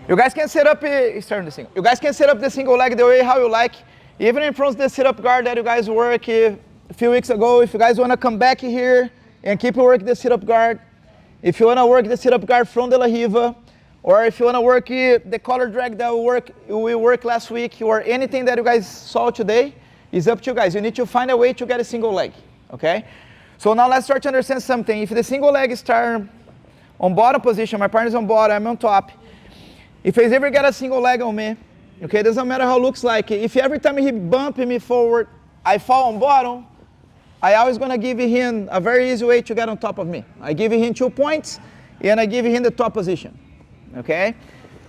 You guys can set up starting the single. You guys can set up the single leg the way how you like. Even in front of the sit-up guard that you guys work a few weeks ago, if you guys want to come back here and keep working the sit-up guard, if you want to work the sit-up guard from the La Riva, or if you want to work the collar drag that we worked last week, or anything that you guys saw today, is up to you guys. You need to find a way to get a single leg, okay? So now let's start to understand something. If the single leg starts on bottom position, my partner's on bottom, I'm on top. If he's ever got a single leg on me, okay, doesn't matter how it looks like. If every time he bump me forward, I fall on bottom, I always going to give him a very easy way to get on top of me. I give him 2 points, and I give him the top position, okay?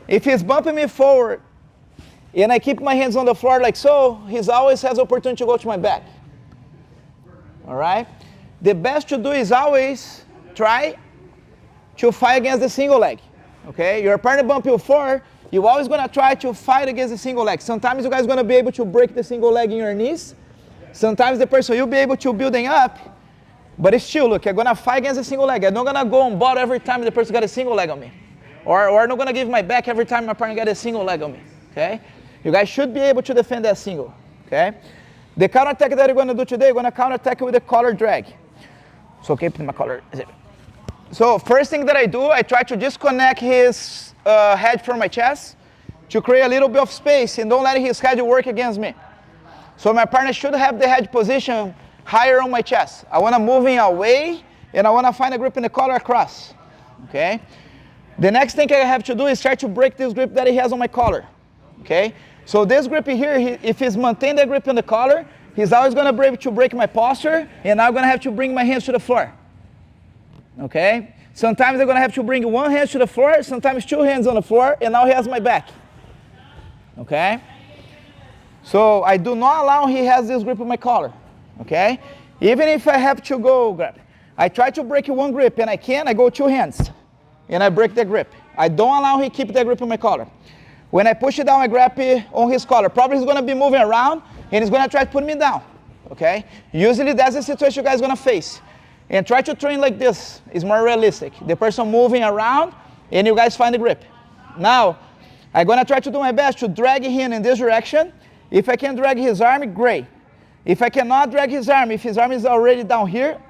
If he's bumping me forward, and I keep my hands on the floor like so, he always has opportunity to go to my back, all right? The best to do is always try to fight against the single leg, okay? Your partner bump you forward, you're always going to try to fight against the single leg. Sometimes you guys are going to be able to break the single leg in your knees. Sometimes the person, you'll be able to building up, but it's still, look, I'm going to fight against the single leg. I'm not going to go on bottom every time the person got a single leg on me. Or I'm not going to give my back every time my partner got a single leg on me, okay? You guys should be able to defend that single, okay? The counter attack that you're going to do today, you're going to counter attack with the collar drag. So keep my collar. So first thing that I do, I try to disconnect his head from my chest to create a little bit of space and don't let his head work against me. So my partner should have the head position higher on my chest. I want to move him away and I want to find a grip in the collar across, okay? The next thing I have to do is try to break this grip that he has on my collar, okay? So this grip here, if he's maintain the grip in the collar, he's always going to be able to break my posture, and I'm going to have to bring my hands to the floor, okay? Sometimes I'm going to have to bring one hand to the floor, sometimes 2 hands on the floor, and now he has my back, okay? So I do not allow he has this grip on my collar, okay? Even if I have to go grab, I try to break one grip, and I can, I go 2 hands, and I break the grip. I don't allow he keep the grip on my collar. When I push it down, I grab it on his collar. Probably he's going to be moving around, and he's going to try to put me down, okay? Usually that's the situation you guys are going to face. And try to train like this. It's more realistic. The person moving around, and you guys find the grip. Now, I'm going to try to do my best to drag him in this direction. If I can drag his arm, great. If I cannot drag his arm, if his arm is already down here,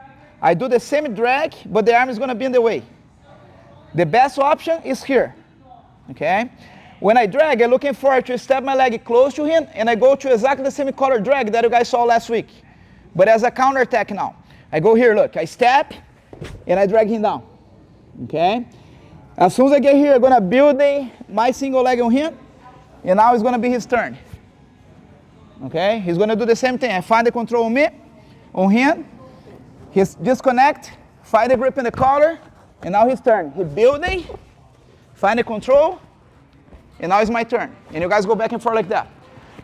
I do the same drag, but the arm is going to be in the way. The best option is here, okay? When I drag, I'm looking forward to step my leg close to him, and I go to exactly the same collar drag that you guys saw last week, but as a counter attack now. I go here, look, I step, and I drag him down, okay? As soon as I get here, I'm going to build my single leg on him, and now it's going to be his turn, okay? He's going to do the same thing. I find the control on me, on him, he's disconnect, find the grip in the collar, and now his turn. He building, find the control, and now it's my turn. And you guys go back and forth like that.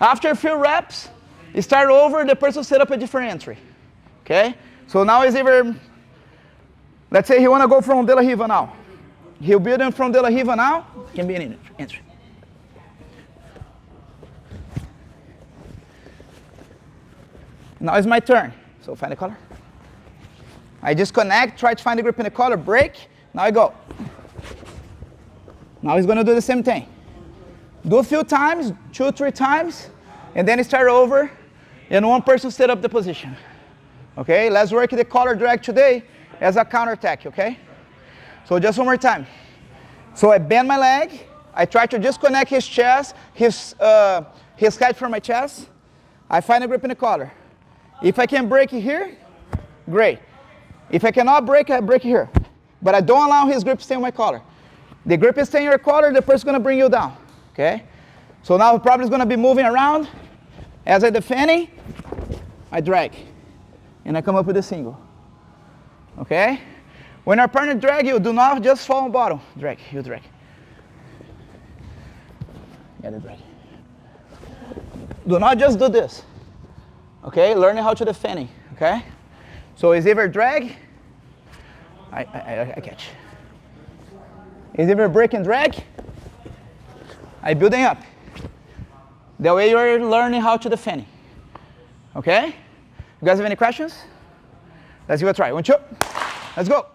After a few reps, you start over, the person set up a different entry, okay? So now is either, let's say he want to go from De La Riva now. He'll build him from De La Riva now, can be any entry. Now it's my turn. So find the collar. I disconnect, try to find the grip in the collar, break, now I go. Now he's going to do the same thing. Do a few times, 2, 3 times, and then start over, and one person set up the position. Okay, let's work the collar drag today as a counter attack, okay? So just one more time. So I bend my leg, I try to disconnect his chest, his head from my chest. I find a grip in the collar. If I can break it here, great. If I cannot break it, I break it here. But I don't allow his grip to stay on my collar. The grip is staying on your collar, the person's gonna bring you down, okay? So now the problem is gonna be moving around. As I defend, I drag. And I come up with a single, okay? When our partner drag you, do not just fall on bottom. Drag, you drag. Yeah, the drag. Do not just do this, okay? Learning how to defend, okay? So it's either drag, I catch. It's either break and drag, I building up. The way you're learning how to defend, okay? You guys have any questions? Let's give it a try. 1, 2, let's go.